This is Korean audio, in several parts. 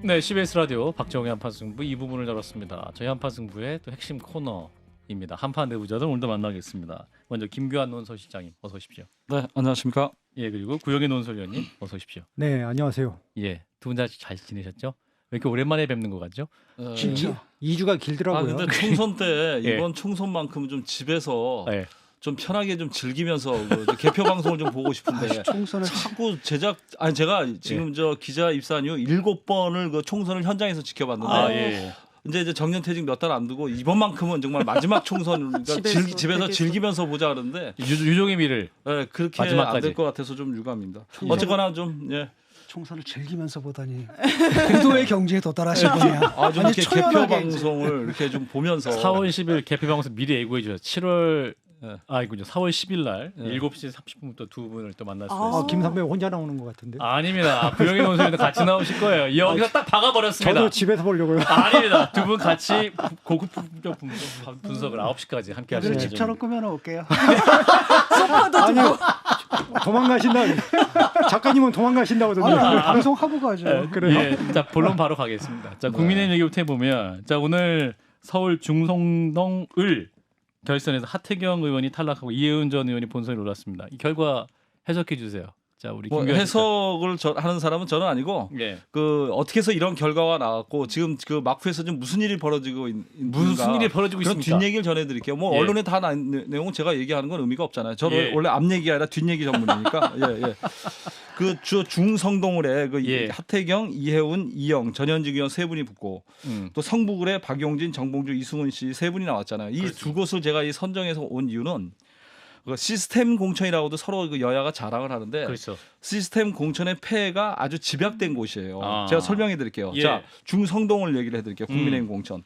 네, CBS 라디오 박정희 한판승부 이 부분을 다뤘습니다. 저희 한판승부의 또 핵심 코너입니다. 한판 내부자들 오늘도 만나겠습니다. 먼저 김규환 논설실장님 어서 오십시오. 네, 안녕하십니까? 예, 그리고 구영희 논설위원님 어서 오십시오. 네, 안녕하세요. 예, 두 분 다 잘 지내셨죠? 왜 이렇게 오랜만에 뵙는 것 같죠? 진짜 2주가 길더라고요. 근데 총선 때 예. 이번 총선만큼 좀 집에서 예. 좀 편하게 좀 즐기면서 개표 방송을 좀 보고 싶은데 총선을 자꾸 제가 지금 저 기자 입사한 이후 7번을 그 총선을 현장에서 지켜봤는데 예. 이제 정년퇴직 몇 달 안 두고 이번만큼은 정말 마지막 총선을 집에서 즐기면서 보자 그러는데 유종의 미를 그렇게 마지막까지. 안 될 것 같아서 좀 유감입니다. 어쨌거나 좀 총선을 즐기면서 보다니 의도의 경지에 도달하신 분이야. 좀 이렇게 개표 초연하게 방송을 이렇게 좀 보면서 4월 10일 개표 방송 미리 예고해 주셨어요. 7월 예. 아이군요. 4월 10일 날 예. 7시 30분부터 두 분을 또 만날 수 아. 있어요. 김삼배 혼자 나오는 것 같은데. 아닙니다. 구영희 논설위도 같이 나오실 거예요. 여기서 딱 박아버렸습니다. 저도 집에서 보려고요. 아닙니다. 두 분 같이 고급 분석을 9시까지 함께 오늘 하시는 집처럼 꾸며놓 올게요. 아니요, 도망가신다. 작가님은 도망가신다고 하던데. 방송하고 가죠. 그래요? 예, 자 본론 바로 가겠습니다. 자 국민의힘 얘기부터 해보면 자 오늘 서울 중성동을 결선에서 하태경 의원이 탈락하고 이해운 전 의원이 본선에 올랐습니다. 이 결과 해석해 주세요. 자 우리 뭐 김규현 해석을 하는 사람은 저는 아니고 예. 어떻게 해서 이런 결과가 나왔고 지금 그 막후에서 좀 무슨 일이 벌어지고 있는가 무슨 일이 벌어지고 그런 있습니까? 뒷얘기를 전해드릴게요. 뭐 예. 언론에 다 내용은 제가 얘기하는 건 의미가 없잖아요. 저는 예. 원래 앞 얘기 아니라 뒷 얘기 전문이니까. 예. 그 중성동을에 예. 하태경, 이해운, 이영, 전현직 의원 세 분이 붙고 또 성북을에 박용진, 정봉주, 이승훈 씨 세 분이 나왔잖아요. 이 두 곳을 제가 선정해서 온 이유는 그 시스템 공천이라고도 서로 그 여야가 자랑을 하는데 그렇죠. 시스템 공천의 폐해가 아주 집약된 곳이에요. 아. 제가 설명해 드릴게요. 예. 자, 중성동을 얘기를 해 드릴게요. 국민의힘 공천.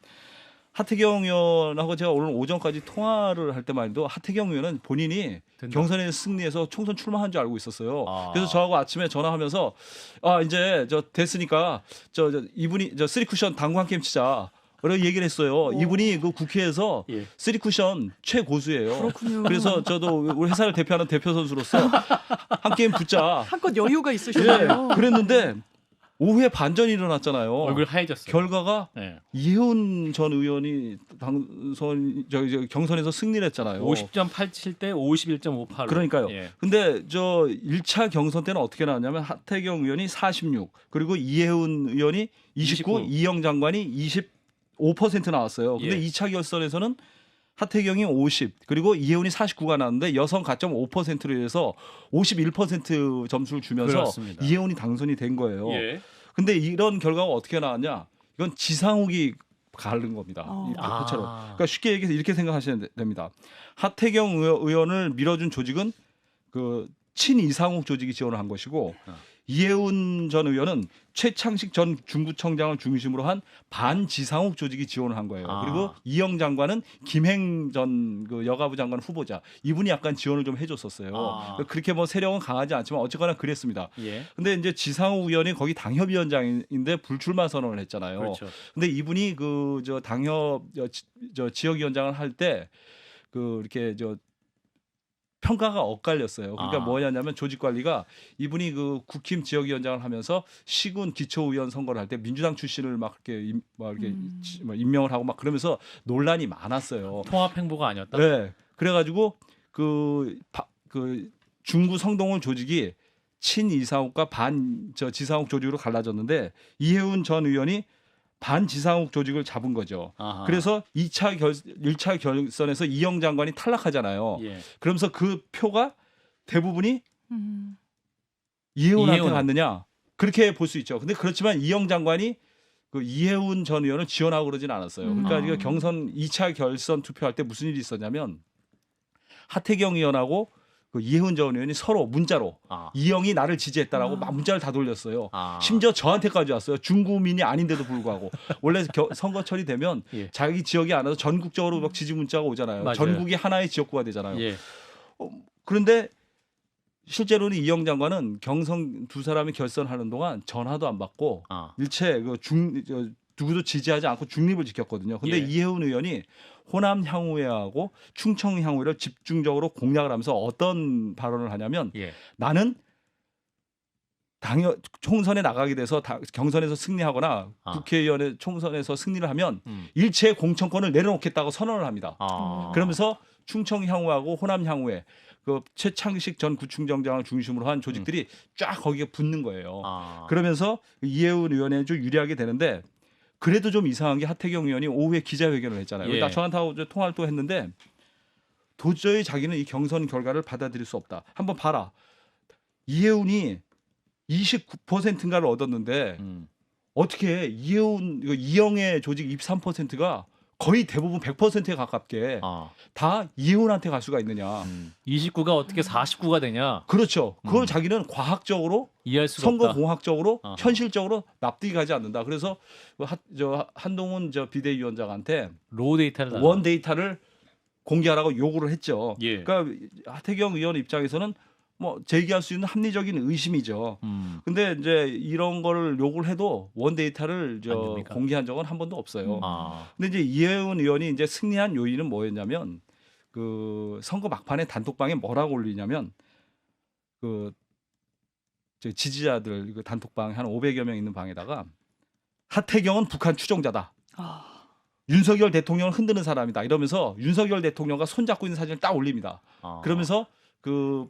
하태경 의원하고 제가 오늘 오전까지 통화를 할 때 말도 하태경 의원은 본인이 된다. 경선에 승리해서 총선 출마한 줄 알고 있었어요. 아. 그래서 저하고 아침에 전화하면서 이제 저 됐으니까 이분이 쓰리쿠션 당구 한 게임 치자. 그런 얘기를 했어요. 이분이 그 국회에서 예. 쓰리쿠션 최고수예요. 그렇군요. 그래서 저도 우리 회사를 대표하는 대표 선수로서 한 게임 붙자. 한껏 여유가 예, 있으셨네요. 그랬는데 오후에 반전이 일어났잖아요. 얼굴 하얘졌어요. 결과가 예. 이해운 전 의원이 경선에서 승리를 했잖아요. 50.87대 51.58. 그러니까요. 예. 근데 1차 경선 때는 어떻게 나왔냐면 하태경 의원이 46, 그리고 이해운 의원이 29, 29. 이영 장관이 25% 나왔어요. 근데 예. 2차 결선에서는 하태경이 50, 그리고 이해운이 49가 나왔는데 여성 가점 5%로 해서 51% 점수를 주면서 그렇습니다. 이해운이 당선이 된 거예요. 예. 근데 이런 결과가 어떻게 나왔냐? 이건 지상욱이 가른 겁니다. 이 아. 표처럼. 그러니까 쉽게 얘기해서 이렇게 생각하시면 됩니다. 하태경 의원을 밀어준 조직은 그 친이상욱 조직이 지원을 한 것이고 이해운 전 의원은 최창식 전 중구청장을 중심으로 한 반지상욱 조직이 지원을 한 거예요. 아. 그리고 이영 장관은 김행 전 그 여가부 장관 후보자 이분이 약간 지원을 좀 해줬었어요. 아. 그렇게 뭐 세력은 강하지 않지만 어쨌거나 그랬습니다. 예. 근데 이제 지상욱 의원이 거기 당협위원장인데 불출마 선언을 했잖아요. 그렇죠. 근데 이분이 당협 지역위원장을 할 때 이렇게 평가가 엇갈렸어요. 그러니까 아. 뭐냐면 조직 관리가 이분이 국힘 지역위원장을 하면서 시군 기초의원 선거를 할 때 민주당 출신을 막 이렇게 임명을 하고 막 그러면서 논란이 많았어요. 통합 행보가 아니었다. 네. 그래가지고 중구 성동을 조직이 친이상욱과 지상욱 조직으로 갈라졌는데 이해운 전 의원이 반지상욱 조직을 잡은 거죠. 아하. 그래서 1차 결선에서 이영 장관이 탈락하잖아요. 예. 그러면서 그 표가 대부분이 음. 이해운한테 이해운. 갔느냐 그렇게 볼 수 있죠. 근데 그렇지만 이영 장관이 이해운 전 의원을 지원하고 그러진 않았어요. 그러니까 이거 경선 2차 결선 투표할 때 무슨 일이 있었냐면 하태경 의원하고 이해운 전 의원이 서로 문자로 아. 이영이 나를 지지했다라고 막 문자를 다 돌렸어요. 아. 심지어 저한테까지 왔어요. 중구민이 아닌데도 불구하고 원래 선거철이 되면 예. 자기 지역이 안 와서 전국적으로 막 지지 문자가 오잖아요. 맞아요. 전국이 하나의 지역구가 되잖아요. 예. 그런데 실제로는 이영 장관은 경선 두 사람이 결선하는 동안 전화도 안 받고 아. 일체 누구도 지지하지 않고 중립을 지켰거든요. 근데 예. 이해운 의원이 호남 향후회하고 충청 향후회를 집중적으로 공략을 하면서 어떤 발언을 하냐면 예. 나는 당연 총선에 나가게 돼서 경선에서 승리하거나 아. 국회의원의 총선에서 승리를 하면 음. 일체 공천권을 내려놓겠다고 선언을 합니다. 아. 그러면서 충청 향후하고 호남 향후에 그 최창식 전 구청장을 중심으로 한 조직들이 쫙 거기에 붙는 거예요. 아. 그러면서 이해운 의원에 좀 유리하게 되는데 그래도 좀 이상한 게 하태경 의원이 오후에 기자회견을 했잖아요. 예. 딱 저한테 통화를 또 했는데 도저히 자기는 이 경선 결과를 받아들일 수 없다. 한번 봐라. 이해운이 29%인가를 얻었는데 어떻게 이해운 이영애 조직 23%가 거의 대부분 100%에 가깝게 아. 다 이해운한테 갈 수가 있느냐. 29가 어떻게 49가 되냐? 그렇죠. 그걸 자기는 과학적으로 이해할 수가 선거 없다. 공학적으로 아하. 현실적으로 납득이 가지 않는다. 그래서 한동훈 비대위원장한테 로우 데이터를 달라. 원 데이터를 공개하라고 요구를 했죠. 예. 그러니까 하태경 의원 입장에서는 뭐 제기할 수 있는 합리적인 의심이죠. 근데 이제 이런 거를 요구를 해도 원 데이터를 안 됩니까? 공개한 적은 한 번도 없어요. 아. 근데 이제 이해운 의원이 이제 승리한 요인은 뭐였냐면 그 선거 막판에 단톡방에 뭐라고 올리냐면 그 지지자들 그 단톡방 한 500여 명 있는 방에다가 하태경은 북한 추종자다. 윤석열 대통령을 흔드는 사람이다. 이러면서 윤석열 대통령과 손잡고 있는 사진을 딱 올립니다. 아. 그러면서 그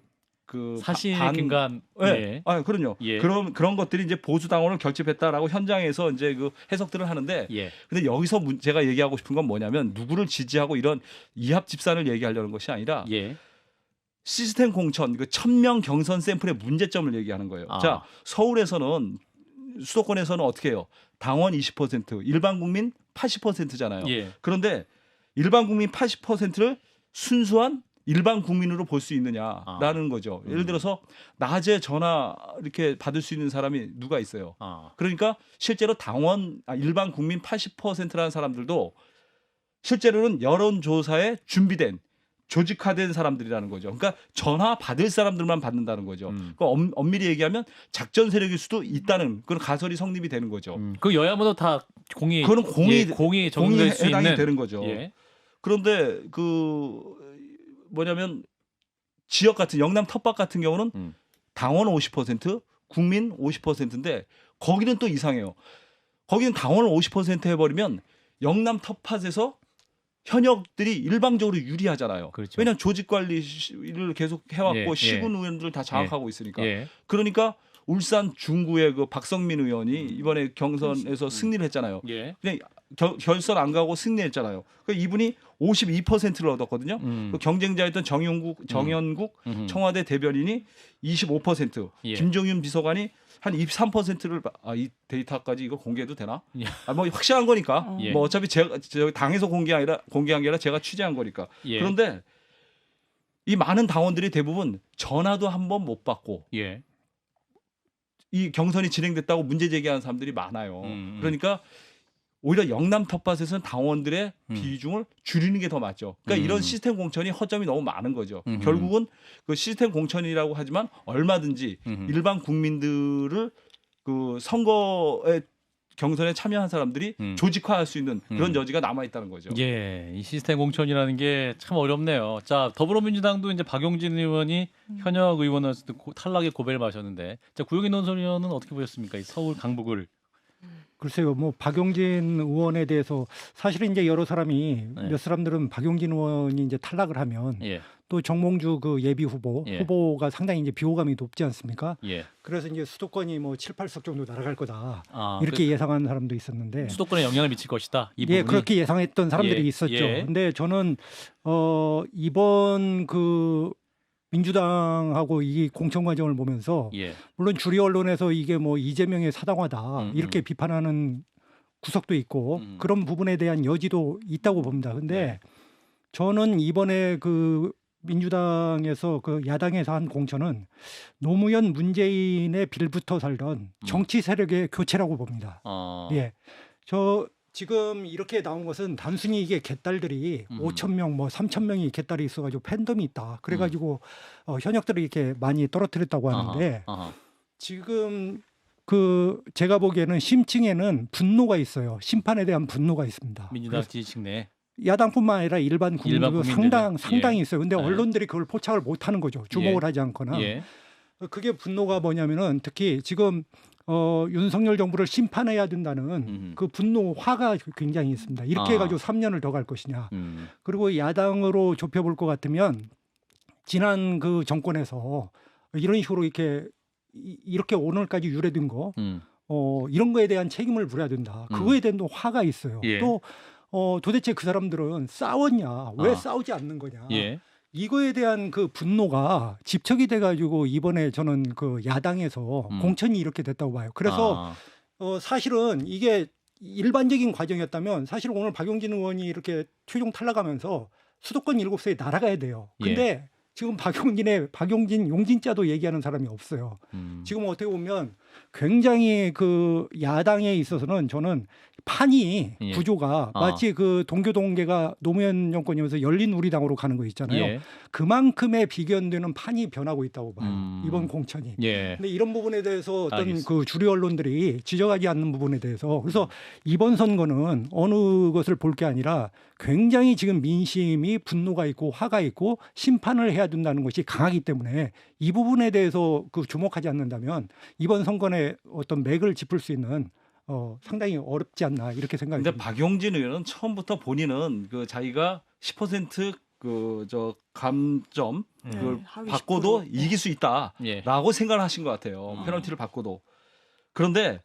사실의 근간. 네. 예. 아, 그럼요. 예. 그런 것들이 이제 보수 당원을 결집했다라고 현장에서 이제 그 해석들을 하는데 예. 근데 여기서 제가 얘기하고 싶은 건 뭐냐면 누구를 지지하고 이런 이합 집산을 얘기하려는 것이 아니라 예. 시스템 공천 그 1000명 경선 샘플의 문제점을 얘기하는 거예요. 아. 자, 서울에서는 수도권에서는 어떻게 해요? 당원 20%, 일반 국민 80%잖아요. 예. 그런데 일반 국민 80%를 순수한 일반 국민으로 볼 수 있느냐라는 거죠. 예를 들어서 낮에 전화 이렇게 받을 수 있는 사람이 누가 있어요. 아. 그러니까 실제로 일반 국민 80%라는 사람들도 실제로는 여론조사에 준비된 조직화된 사람들이라는 거죠. 그러니까 전화 받을 사람들만 받는다는 거죠. 그러니까 엄밀히 얘기하면 작전 세력일 수도 있다는 그런 가설이 성립이 되는 거죠. 그 여야마다 다 공이 그건 공이 공이 적용될 수 해당이 있는 되는 거죠. 예. 그런데 뭐냐면 지역 같은 영남 텃밭 같은 경우는 당원 50%, 국민 50%인데 거기는 또 이상해요. 거기는 당원을 50% 해버리면 영남 텃밭에서 현역들이 일방적으로 유리하잖아요. 그렇죠. 왜냐하면 조직 관리를 계속 해왔고 예, 시군 의원들 다 장악하고 있으니까. 예. 그러니까 울산 중구의 그 박성민 의원이 이번에 경선에서 승리를 했잖아요. 예. 그냥 결선 안 가고 승리했잖아요. 그러니까 이분이 52%를 얻었거든요. 그 경쟁자였던 정연국 청와대 대변인이 25%, 예. 김종윤 비서관이 한 23%를 이 데이터까지 이거 공개해도 되나? 예. 뭐 확실한 거니까. 예. 뭐 어차피 제가 당에서 공개한 게 아니라 제가 취재한 거니까. 예. 그런데 이 많은 당원들이 대부분 전화도 한 번 못 받고 예. 이 경선이 진행됐다고 문제 제기하는 사람들이 많아요. 그러니까 오히려 영남 텃밭에서는 당원들의 비중을 줄이는 게 더 맞죠. 그러니까 이런 시스템 공천이 허점이 너무 많은 거죠. 결국은 그 시스템 공천이라고 하지만 얼마든지 일반 국민들을 그 선거에 경선에 참여한 사람들이 조직화할 수 있는 그런 여지가 남아 있다는 거죠. 예, 이 시스템 공천이라는 게 참 어렵네요. 자, 더불어민주당도 이제 박용진 의원이 현역 의원으로서 탈락의 고배를 마셨는데, 자, 구용인 논설위원은 어떻게 보셨습니까? 이 서울 강북을. 글쎄요, 뭐 박용진 의원에 대해서 사실은 이제 여러 사람이 네. 몇 사람들은 박용진 의원이 이제 탈락을 하면 예, 또 정몽주 그 예비 후보가 상당히 이제 비호감이 높지 않습니까? 예. 그래서 이제 수도권이 뭐 7, 8석 정도 날아갈 거다 아, 이렇게 예상하는 사람도 있었는데 수도권에 영향을 미칠 것이다. 이 예, 부분이. 그렇게 예상했던 사람들이 예, 있었죠. 예. 근데 저는 이번 그 민주당하고 이 공천 과정을 보면서 예, 물론 주류 언론에서 이게 뭐 이재명의 사당화다 이렇게 비판하는 구석도 있고 그런 부분에 대한 여지도 있다고 봅니다. 근데 저는 이번에 그 민주당에서 그 야당에서 한 공천은 노무현 문재인의 빌부터 살던 정치 세력의 교체라고 봅니다. 예, 저 지금 이렇게 나온 것은 단순히 이게 개딸들이 5,000명, 뭐 3,000명이 개딸이 있어가지고 팬덤이 있다. 그래가지고 현역들을 이렇게 많이 떨어뜨렸다고 하는데 지금 그 제가 보기에는 심층에는 분노가 있어요. 심판에 대한 분노가 있습니다. 민주당 지지층 내. 야당뿐만 아니라 일반 국민들도 국민들은. 상당히 예. 있어요. 근데 네. 언론들이 그걸 포착을 못하는 거죠. 주목을 하지 않거나. 예, 그게 분노가 뭐냐면은 특히 지금 윤석열 정부를 심판해야 된다는 그 분노 화가 굉장히 있습니다. 이렇게 해가지고 3년을 더 갈 것이냐. 그리고 야당으로 좁혀볼 것 같으면 지난 그 정권에서 이런 식으로 이렇게 오늘까지 유래된 거 이런 거에 대한 책임을 물어야 된다. 그거에 대한 또 화가 있어요. 예. 또 도대체 그 사람들은 싸웠냐? 왜 싸우지 않는 거냐? 예. 이거에 대한 그 분노가 집착이 돼가지고 이번에 저는 그 야당에서 공천이 이렇게 됐다고 봐요. 그래서 사실은 이게 일반적인 과정이었다면 사실 오늘 박용진 의원이 이렇게 최종 탈락하면서 수도권 7세에 날아가야 돼요. 근데 지금 박용진 용진자도 얘기하는 사람이 없어요. 지금 어떻게 보면 굉장히 그 야당에 있어서는 저는 판이 예. 구조가 마치 그 동교동계가 노무현 정권이면서 열린우리당으로 가는 거 있잖아요. 예. 그만큼의 비견되는 판이 변하고 있다고 봐요. 이번 공천이. 예. 근데 이런 부분에 대해서 어떤 알겠습니다. 그 주류 언론들이 지적하지 않는 부분에 대해서 그래서 이번 선거는 어느 것을 볼 게 아니라 굉장히 지금 민심이 분노가 있고 화가 있고 심판을 해야 된다는 것이 강하기 때문에 이 부분에 대해서 그 주목하지 않는다면 이번 선거의 어떤 맥을 짚을 수 있는 상당히 어렵지 않나 이렇게 생각이 근데 듭니다. 박용진 의원은 처음부터 본인은 그 자기가 10% 그 저 감점 그걸 하위 받고도 10%. 이길 수 있다라고 예. 생각을 하신 것 같아요. 페널티를 받고도. 그런데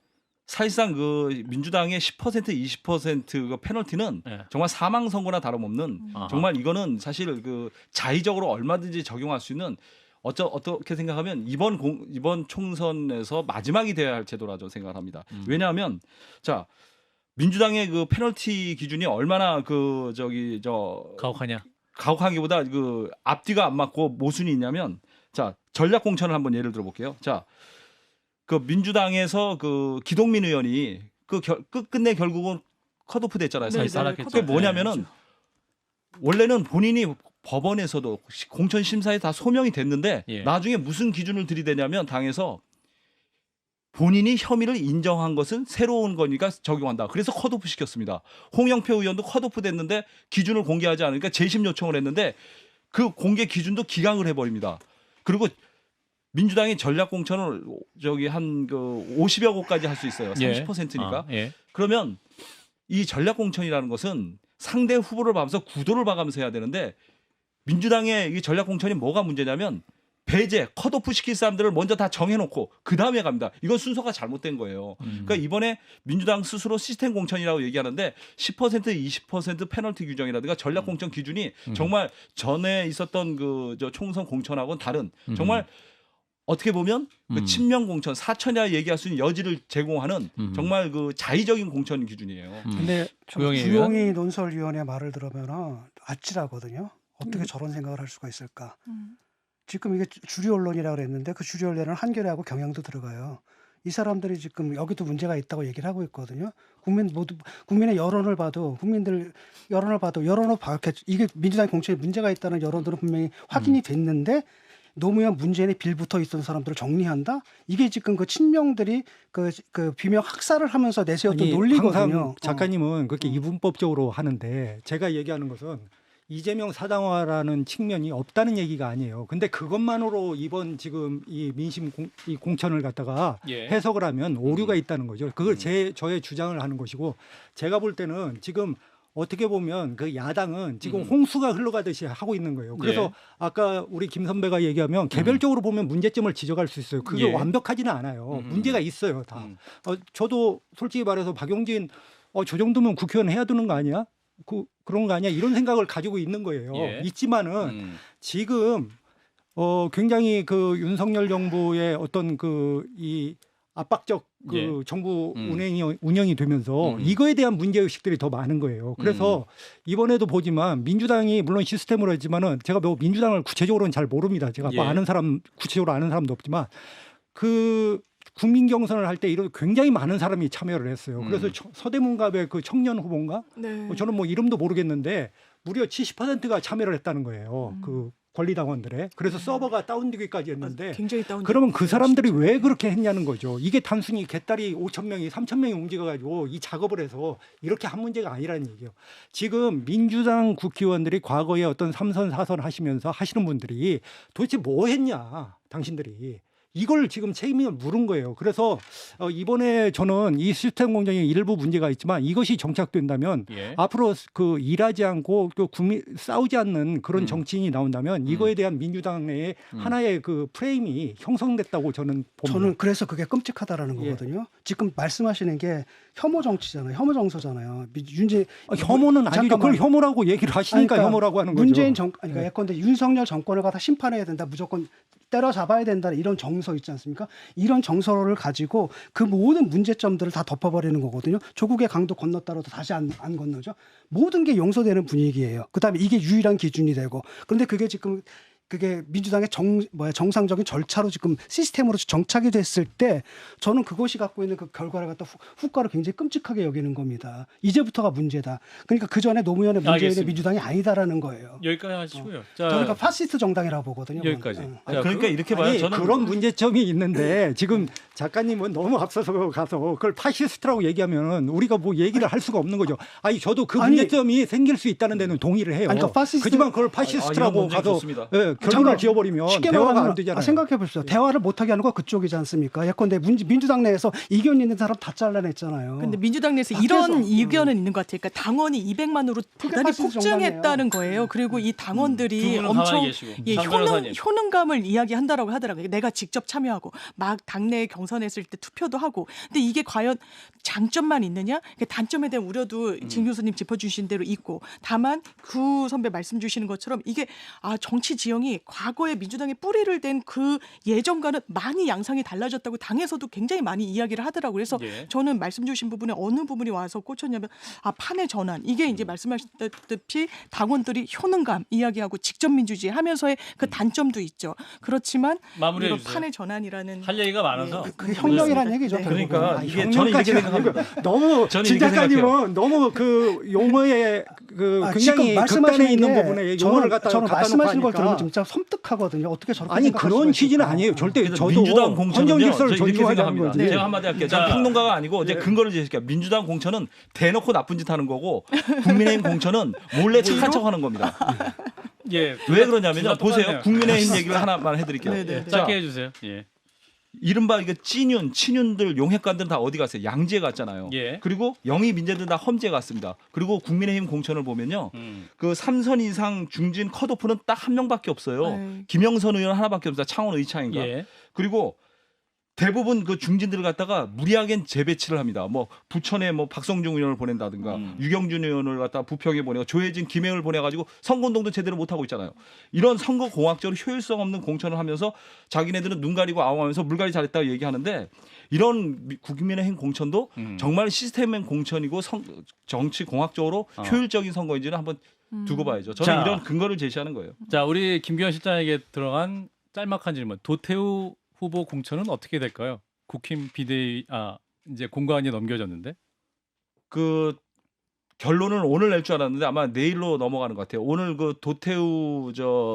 사실상 그 민주당의 10% 20%그 페널티는 예. 정말 사망 선고나 다름없는 아하. 정말 이거는 사실 그 자의적으로 얼마든지 적용할 수 있는 어떻게 생각하면 이번 총선에서 마지막이 돼야 할 제도라고 생각을 합니다. 왜냐하면 자 민주당의 그 페널티 기준이 얼마나 가혹하냐? 가혹하기보다 그 앞뒤가 안 맞고 모순이 있냐면 자 전략 공천을 한번 예를 들어 볼게요. 자 그 민주당에서 그 기동민 의원이 끝내 결국은 컷오프 됐잖아요. 네, 사실상. 네, 그게 뭐냐면은 원래는 본인이 법원에서도 공천 심사에 다 소명이 됐는데 예. 나중에 무슨 기준을 들이대냐면 당에서 본인이 혐의를 인정한 것은 새로운 거니까 적용한다. 그래서 컷오프 시켰습니다. 홍영표 의원도 컷오프 됐는데 기준을 공개하지 않으니까 재심 요청을 했는데 그 공개 기준도 기각을 해버립니다. 그리고 민주당이 전략 공천을 한 그 50여 곳까지 할 수 있어요. 30%니까. 예. 그러면 이 전략 공천이라는 것은 상대 후보를 봐면서 구도를 봐가면서 해야 되는데 민주당의 이 전략 공천이 뭐가 문제냐면 배제, 컷오프 시킬 사람들을 먼저 다 정해놓고 그 다음에 갑니다. 이건 순서가 잘못된 거예요. 그러니까 이번에 민주당 스스로 시스템 공천이라고 얘기하는데 10%, 20% 페널티 규정이라든가 전략 공천 기준이 정말 전에 있었던 그 총선 공천하고는 다른 정말 어떻게 보면 그 친명 공천, 사천야 얘기할 수 있는 여지를 제공하는 정말 그 자의적인 공천 기준이에요. 근데 주영희 주영희 논설위원의 말을 들으면 아찔하거든요. 어떻게 저런 생각을 할 수가 있을까? 지금 이게 주류 언론이라고 그랬는데 그 주류 언론은 한겨레하고 경향도 들어가요. 이 사람들이 지금 여기도 문제가 있다고 얘기를 하고 있거든요. 국민의 여론을 봐도 이게 민주당 공천에 문제가 있다는 여론들은 분명히 확인이 됐는데 노무현 문재인의 빌붙어 있던 사람들을 정리한다? 이게 지금 그 친명들이 그 비명 학살을 하면서 내세웠던 논리거든요. 항상 작가님은 그렇게 이분법적으로 하는데 제가 얘기하는 것은 이재명 사당화라는 측면이 없다는 얘기가 아니에요. 근데 그것만으로 이번 지금 이 민심 이 공천을 갖다가 예. 해석을 하면 오류가 있다는 거죠. 그걸 저의 주장을 하는 것이고 제가 볼 때는 지금 어떻게 보면 그 야당은 지금 홍수가 흘러가듯이 하고 있는 거예요. 그래서 예. 아까 우리 김 선배가 얘기하면 개별적으로 보면 문제점을 지적할 수 있어요. 그게 예. 완벽하지는 않아요. 문제가 있어요, 다. 저도 솔직히 말해서 박용진 저 정도면 국회의원 해야 되는 거 아니야? 그런 거 아니야? 이런 생각을 가지고 있는 거예요. 예. 있지만은 지금 굉장히 그 윤석열 정부의 어떤 이 압박적 그 예. 정부 운영이 되면서 이거에 대한 문제 의식들이 더 많은 거예요. 그래서 이번에도 보지만 민주당이 물론 시스템으로 했지만은 제가 뭐 민주당을 구체적으로는 잘 모릅니다. 제가 뭐 예. 구체적으로 아는 사람도 없지만 그 국민 경선을 할 때 이런 굉장히 많은 사람이 참여를 했어요. 그래서 서대문갑의 그 청년 후보인가? 네. 저는 뭐 이름도 모르겠는데 무려 70%가 참여를 했다는 거예요. 그 권리당원들의. 그래서 서버가 다운되기까지 했는데 굉장히 다운. 그러면 그 사람들이 왜 그렇게 했냐는 거죠. 이게 단순히 개딸이 5,000명이 3,000명이 움직여가지고 이 작업을 해서 이렇게 한 문제가 아니라는 얘기예요. 지금 민주당 국회의원들이 과거에 어떤 3선 4선 하시면서 하시는 분들이 도대체 뭐 했냐 당신들이. 이걸 지금 책임을 물은 거예요. 그래서 이번에 저는 이 시스템 공정에 일부 문제가 있지만 이것이 정착된다면 예. 앞으로 그 일하지 않고 또 국민 싸우지 않는 그런 정치인이 나온다면 이거에 대한 민주당의 하나의 그 프레임이 형성됐다고 저는 봅니다. 저는 그래서 그게 끔찍하다라는 예. 거거든요. 지금 말씀하시는 게 혐오 정치잖아요. 혐오 정서잖아요. 윤재 혐오는 아니죠. 잠깐만. 그걸 혐오라고 얘기를 하시니까 그러니까 혐오라고 하는 거죠. 문재인 그러니까 예컨대 윤석열 정권을 갖다 심판해야 된다. 무조건 때려잡아야 된다. 이런 정서 있지 않습니까? 이런 정서를 가지고 그 모든 문제점들을 다 덮어버리는 거거든요. 조국의 강도 건넜다라도 다시 안 건너죠. 모든 게 용서되는 분위기예요. 그다음에 이게 유일한 기준이 되고. 그런데 그게 지금 그게 민주당의 정상적인 절차로 지금 시스템으로 정착이 됐을 때 저는 그것이 갖고 있는 그 결과를 갖다 후과를 굉장히 끔찍하게 여기는 겁니다. 이제부터가 문제다. 그러니까 그 전에 노무현의 문재인의 알겠습니다. 민주당이 아니다라는 거예요. 여기까지 하시고요. 자, 그러니까 파시스트 정당이라고 보거든요. 여기까지. 그건. 자, 그러니까 이렇게 봐요. 아니, 저는 그런 문제점이 있는데 지금 작가님은 너무 앞서서 가서 그걸 파시스트라고 얘기하면 우리가 뭐 얘기를 할 수가 없는 거죠. 아니 저도 그 아니, 문제점이 생길 수 있다는 데는 동의를 해요. 아니, 그러니까 파시스트- 하지만 그걸 이런 파시스트라고 논쟁 가서 좋습니다. 예, 결론을 잠깐, 지어버리면 쉽게 대화가 말하면 안 되잖아요. 생각해 보십시오. 대화를 못하게 하는 거 그쪽이지 않습니까? 예컨대 민주당 내에서 이견 있는 사람 다 잘라냈잖아요. 근데 민주당 내에서 밖에서, 이런 의견은 있는 것 같아요. 그러니까 당원이 200만으로 대단히 파시스트 폭증했다는 거예요. 그리고 이 두 당원들이 분은 가만히 엄청 계시고. 예, 장 변호사님. 효능감을 이야기한다라고 하더라고요. 내가 직접 참여하고 막 당내에 경선했을 때 투표도 하고. 근데 이게 과연 장점만 있느냐? 단점에 대한 우려도 진 교수님 짚어주신 대로 있고. 다만 구 선배 말씀 주시는 것처럼 이게 정치 지형이 과거에 민주당의 뿌리를 댄 그 예전과는 많이 양상이 달라졌다고 당에서도 굉장히 많이 이야기를 하더라고요. 그래서 예. 저는 말씀 주신 부분에 어느 부분이 와서 꽂혔냐면 판의 전환. 이게 이제 말씀하셨다시피 당원들이 효능감 이야기하고 직접 민주주의 하면서의 그 단점도 있죠. 그렇지만 마무리해 이런 주세요. 판의 전환이라는 할 얘기가 많아서. 그게 혁명이라는 얘기죠. 네. 결국은. 그러니까 이게 저는 이렇게 혁명까지는 생각합니다. 아니고 너무 저는 진 이렇게 작가님은 너무 그 용어에 그 지금 굉장히 말씀하시는 극단에 있는 게 부분에 용어를 갖다 저는 놓고 말씀하시는 걸 들으면 하니까. 진짜 섬뜩하거든요. 어떻게 저렇게 아니 생각할 그런 수가 취지는 있을까? 아니에요. 절대 그래서 저도 민주당 공천은요. 헌정질서를 저 이렇게 존중하자는 생각합니다. 거지. 네. 제가 한마디 할게요. 자, 제가 평론가가 아니고 이제 네. 근거를 제시할게요. 민주당 공천은 대놓고 나쁜 짓 하는 거고 국민의힘 공천은 몰래 착한 척 하는 겁니다. 예. 왜 그러냐면요. 둘다 보세요. 똑같네요. 국민의힘 얘기를 하나만 해드릴게요. 네, 네, 네. 자, 짧게 해주세요. 예. 이른바 이거 찐윤, 친윤들, 용핵관들은 다 어디 갔어요? 양지에 갔잖아요. 예. 그리고 영희 민재들 다 험지에 갔습니다. 그리고 국민의힘 공천을 보면요. 그 3선 이상 중진 컷오프는 딱 한 명밖에 없어요. 네. 김영선 의원 하나밖에 없어요. 창원 의창인가. 예. 그리고 대부분 그 중진들을 갖다가 무리하게 재배치를 합니다. 뭐 부천에 뭐 박성중 의원을 보낸다든가 유경준 의원을 갖다 부평에 보내고 조혜진, 김혜영을 보내가지고 선거운동도 제대로 못 하고 있잖아요. 이런 선거 공학적으로 효율성 없는 공천을 하면서 자기네들은 눈 가리고 아웅하면서 물갈이 잘했다고 얘기하는데 이런 국민의힘 공천도 정말 시스템의 공천이고 정치 공학적으로 효율적인 선거인지는 한번 두고 봐야죠. 저는 자. 이런 근거를 제시하는 거예요. 자, 우리 김기현 실장에게 들어간 짤막한 질문. 도태우 후보 공천은 어떻게 될까요? 국힘 비대위 이제 공관이 넘겨졌는데. 그 결론을 오늘 낼 줄 알았는데 아마 내일로 넘어가는 것 같아요. 오늘 그 도태우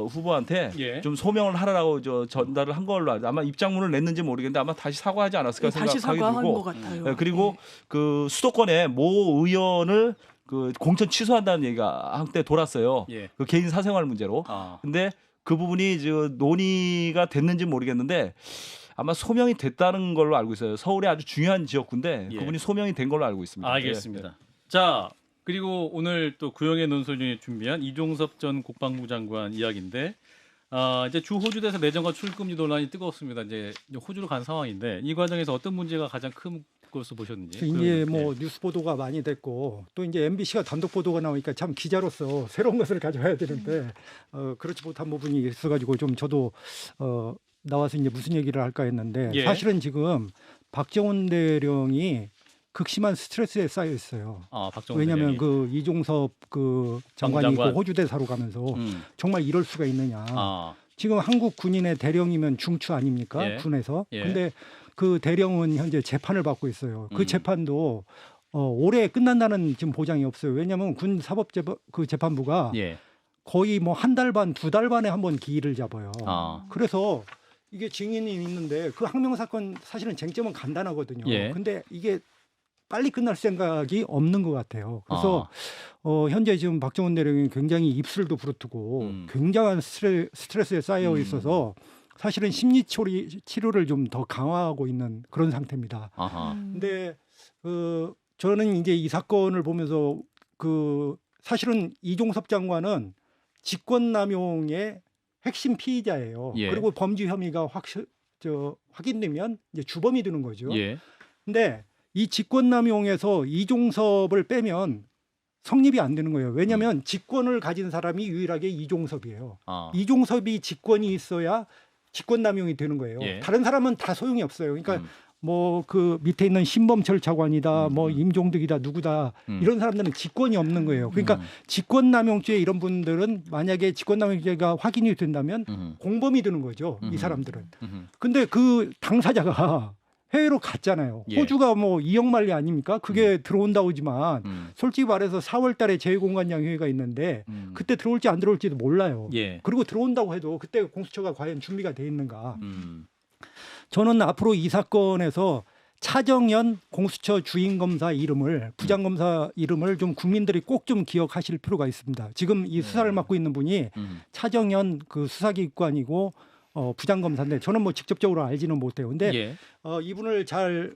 후보한테 예. 좀 소명을 하라고 전달을 한 걸로 알고 아마 입장문을 냈는지 모르겠는데 아마 다시 사과하지 않았을까 다시 생각하게 사과한 것 되고 같아요. 그리고 그 수도권에 모 의원을 그 공천 취소한다는 얘기가 한때 돌았어요. 예. 그 개인 사생활 문제로. 근데 그 부분이 논의가 됐는지 모르겠는데 아마 소명이 됐다는 걸로 알고 있어요. 서울의 아주 중요한 지역구인데 예. 그분이 소명이 된 걸로 알고 있습니다. 알겠습니다. 자, 그리고 오늘 또 구형의 논설 중에 준비한 이종섭 전 국방부 장관 이야기인데 이제 주 호주대사 내정과 출금지 논란이 뜨거웠습니다. 이제 호주로 간 상황인데 이 과정에서 어떤 문제가 가장 큰 것으로 보셨는지. 이제 뭐 뉴스 보도가 많이 됐고 또 이제 MBC가 단독 보도가 나오니까 참 기자로서 새로운 것을 가져와야 되는데 그렇지 못한 부분이 있어가지고 좀 저도 나와서 이제 무슨 얘기를 할까 했는데 예. 사실은 지금 박정원 대령이 극심한 스트레스에 쌓여 있어요. 박정원 왜냐하면 대령이. 그 이종섭 그 장관이 장관. 그 호주 대사로 가면서 음. 정말 이럴 수가 있느냐. 아, 지금 한국 군인의 대령이면 중추 아닙니까? 예. 군에서. 예. 근데 그 대령은 현재 재판을 받고 있어요. 그 음. 재판도 올해 끝난다는 지금 보장이 없어요. 왜냐하면 군 사법 그 재판부가 예. 거의 뭐 한 달 반, 두 달 반에 한 번 기일을 잡아요. 그래서 이게 증인이 있는데 그 항명 사건 사실은 쟁점은 간단하거든요. 예. 근데 이게 빨리 끝날 생각이 없는 것 같아요. 그래서 현재 지금 박정원 대령이 굉장히 입술도 부르트고 굉장한 스트레스에 쌓여 있어서 사실은 심리 치료를 좀 더 강화하고 있는 그런 상태입니다. 아하. 근데 저는 이제 이 사건을 보면서 사실은 이종섭 장관은 직권남용의 핵심 피의자예요. 예. 그리고 범죄 혐의가 확인되면 이제 주범이 되는 거죠. 예. 근데 이 직권남용에서 이종섭을 빼면 성립이 안 되는 거예요. 왜냐하면 직권을 가진 사람이 유일하게 이종섭이에요. 아. 이종섭이 직권이 있어야 직권남용이 되는 거예요. 예. 다른 사람은 다 소용이 없어요. 그러니까 뭐 그 밑에 있는 신범철 차관이다, 뭐 임종득이다, 누구다 이런 사람들은 직권이 없는 거예요. 그러니까 직권남용죄 이런 분들은 만약에 직권남용죄가 확인이 된다면 공범이 되는 거죠. 이 사람들은. 근데 그 당사자가 해외로 갔잖아요. 예. 호주가 뭐 2억 말리 아닙니까? 그게 들어온다고 하지만 솔직히 말해서 4월 달에 제1공관장 회의가 있는데 그때 들어올지 안 들어올지도 몰라요. 예. 그리고 들어온다고 해도 그때 공수처가 과연 준비가 돼 있는가? 저는 앞으로 이 사건에서 차정연 공수처 주임검사 이름을 부장검사 이름을 좀 국민들이 꼭 좀 기억하실 필요가 있습니다. 지금 이 수사를 맡고 있는 분이 차정연 그 수사기관이고 부장검사인데 저는 뭐 직접적으로 알지는 못해요. 근데 예. 이분을 잘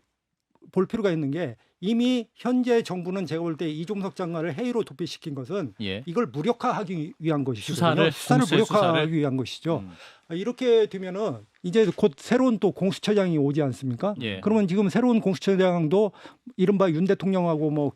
볼 필요가 있는 게 이미 현재 정부는 제가 볼 때 이종석 장관을 해외로 도피시킨 것은 예. 이걸 무력화하기 위한 것이죠. 수사를 무력화하기 수사를? 위한 것이죠. 이렇게 되면은 이제 곧 새로운 또 공수처장이 오지 않습니까? 예. 그러면 지금 새로운 공수처장도 이른바 윤 대통령하고 뭐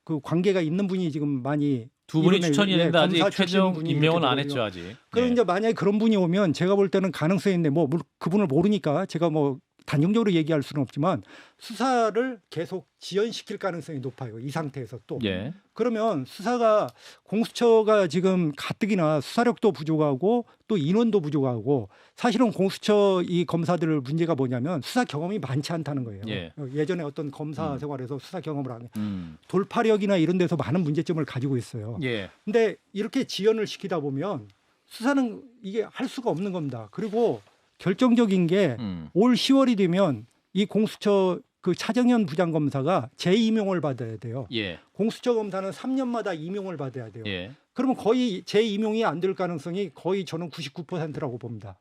그 관계가 있는 분이 지금 많이 두 분이 이름에, 추천이 있는데 아직 검사 출신 최종 분이 임명은 이렇게 안 되거든요. 했죠 아직. 그럼 예. 이제 만약에 그런 분이 오면 제가 볼 때는 가능성이 있는데 뭐 그분을 모르니까 제가 뭐 단정적으로 얘기할 수는 없지만 수사를 계속 지연시킬 가능성이 높아요. 이 상태에서 또. 예. 그러면 수사가 공수처가 지금 가뜩이나 수사력도 부족하고 또 인원도 부족하고 사실은 공수처 이 검사들 문제가 뭐냐면 수사 경험이 많지 않다는 거예요. 예. 예전에 어떤 검사 생활에서 수사 경험을 하는 음. 돌파력이나 이런 데서 많은 문제점을 가지고 있어요. 예. 근데 이렇게 지연을 시키다 보면 수사는 이게 할 수가 없는 겁니다. 그리고 결정적인 게 올 10월이 되면 이 공수처 그 차정연 부장검사가 재임용을 받아야 돼요. 예. 공수처 검사는 3년마다 임용을 받아야 돼요. 예. 그러면 거의 재임용이 안 될 가능성이 거의 저는 99%라고 봅니다.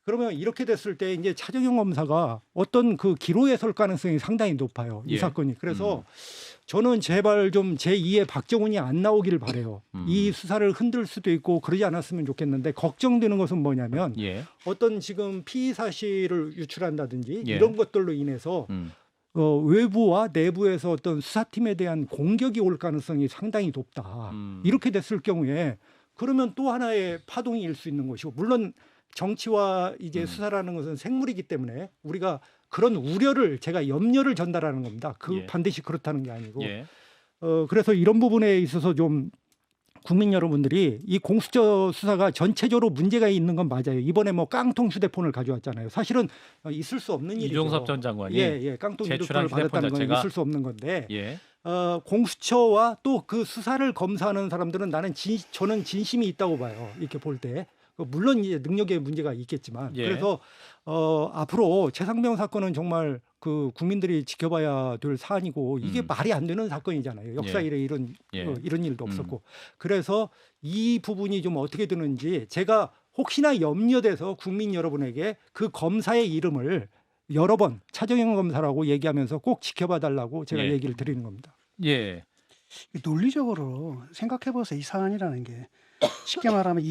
그러면 이렇게 됐을 때 이제 차정연 검사가 어떤 그 기로에 설 가능성이 상당히 높아요. 이 예. 사건이. 그래서 저는 제발 좀 제2의 박정훈이 안 나오기를 바래요. 이 수사를 흔들 수도 있고 그러지 않았으면 좋겠는데 걱정되는 것은 뭐냐면 예. 어떤 지금 피의 사실을 유출한다든지 예. 이런 것들로 인해서 외부와 내부에서 어떤 수사팀에 대한 공격이 올 가능성이 상당히 높다. 이렇게 됐을 경우에 그러면 또 하나의 파동이 일 수 있는 것이고 물론 정치와 이제 수사라는 것은 생물이기 때문에 우리가 그런 우려를 제가 염려를 전달하는 겁니다. 예. 반드시 그렇다는 게 아니고 예. 그래서 이런 부분에 있어서 좀 국민 여러분들이 이 공수처 수사가 전체적으로 문제가 있는 건 맞아요. 이번에 뭐 깡통 휴대폰을 가져왔잖아요. 사실은 있을 수 없는 일이죠. 이종섭 전 장관이 예, 깡통 제출한 휴대폰을 휴대폰 받았다는 건 자체가 있을 수 없는 건데 예. 공수처와 또 그 수사를 검사하는 사람들은 저는 진심이 있다고 봐요. 이렇게 볼 때. 물론 이제 능력의 문제가 있겠지만 예. 그래서 앞으로 최상병 사건은 정말 그 국민들이 지켜봐야 될 사안이고 이게 말이 안 되는 사건이잖아요. 역사 예. 이래 이런 일도 없었고 그래서 이 부분이 좀 어떻게 되는지 제가 혹시나 염려돼서 국민 여러분에게 그 검사의 이름을 여러 번 차정현 검사라고 얘기하면서 꼭 지켜봐 달라고 제가 예. 얘기를 드리는 겁니다. 예. 논리적으로 생각해보세요. 이 사안이라는 게 쉽게 말하면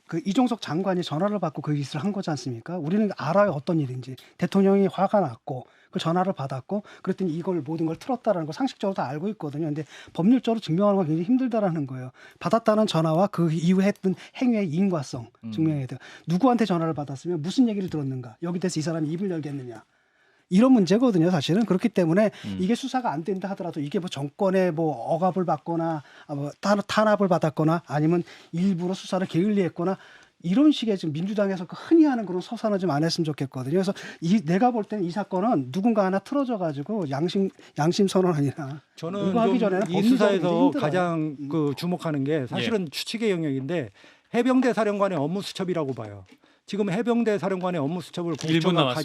그 이종석 장관이 전화를 받고 그 짓을 한 거지 않습니까? 우리는 알아요 어떤 일인지. 대통령이 화가 났고 그 전화를 받았고 그랬더니 이걸 모든 걸 틀었다라는 걸 상식적으로 다 알고 있거든요. 근데 법률적으로 증명하는 건 굉장히 힘들다라는 거예요. 받았다는 전화와 그 이후에 했던 행위의 인과성 증명해야 돼요. 누구한테 전화를 받았으면 무슨 얘기를 들었는가? 여기 대해서 이 사람이 입을 열겠느냐? 이런 문제거든요, 사실은. 그렇기 때문에 이게 수사가 안 된다 하더라도 이게 뭐 정권의 뭐 억압을 받거나 뭐 탄압을 받았거나 아니면 일부러 수사를 게을리했거나 이런 식의 지금 민주당에서 그 흔히 하는 그런 서사는 좀 안 했으면 좋겠거든요. 그래서 내가 볼 때는 이 사건은 누군가 하나 틀어져 가지고 양심 선언 아니라 저는 이거 하기 좀 전에는 이 수사에서 힘들어요. 가장 그 주목하는 게 사실은 추측의 영역인데 해병대 사령관의 업무 수첩이라고 봐요. 지금 해병대 사령관의 업무 수첩을 공수처가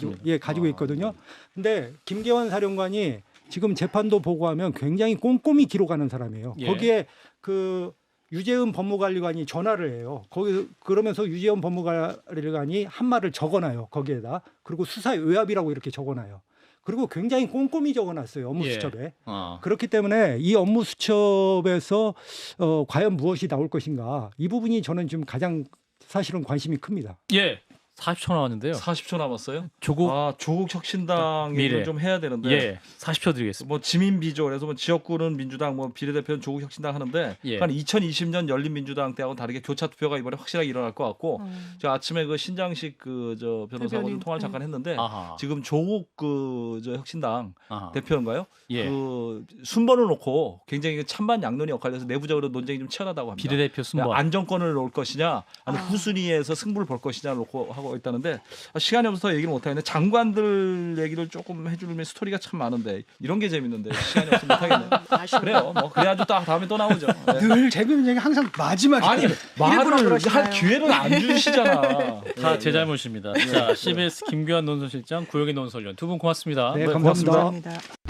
가지고 있거든요. 근데 김계환 사령관이 지금 재판도 보고하면 굉장히 꼼꼼히 기록하는 사람이에요. 예. 거기에 그 유재은 법무관리관이 전화를 해요. 거기 그러면서 유재은 법무관리관이 한 말을 적어놔요. 거기에다. 그리고 수사 의압이라고 이렇게 적어놔요. 그리고 굉장히 꼼꼼히 적어놨어요. 업무 예. 수첩에. 어. 그렇기 때문에 이 업무 수첩에서 과연 무엇이 나올 것인가 이 부분이 저는 지금 가장 사실은 관심이 큽니다. 예. 40초 나왔는데요. 40초 남았어요. 조국 조국 혁신당 미래. 얘기를 좀 해야 되는데. 예. 40초 드리겠습니다. 뭐 지민 비조 그래서 뭐 지역구는 민주당 뭐 비례대표는 조국 혁신당 하는데 예. 그러니까 2020년 열린민주당 때하고는 다르게 교차 투표가 이번에 확실하게 일어날 것 같고 저 아침에 그 신장식 그 저 변호사하고 좀 대변인. 통화를 잠깐 했는데 아하. 지금 조국 그 저 혁신당 아하. 대표인가요? 예. 그 순번을 놓고 굉장히 찬반 양론이 엇갈려서 내부적으로 논쟁이 좀 치열하다고 합니다. 비례대표 순번. 안정권을 놓을 것이냐, 아니면 후순위에서 승부를 볼 것이냐 놓고 하고 있다는데 시간이 없어서 얘기를 못 하겠는데 장관들 얘기를 조금 해주면 스토리가 참 많은데 이런 게 재밌는데 시간이 없어서 못 하겠네요. 아쉬워요. 그래요. 뭐 그래야죠. 다음에 또 나오죠. 네. 늘 재밌는 얘기 항상 마지막에 아니 말을 그러시나요? 할 기회를 안 주시잖아. 다 제 잘못입니다. 자, CBS 김규환 논설실장, 구영희 논설위원 두 분 고맙습니다. 네, 네, 감사합니다. 고맙습니다. 감사합니다.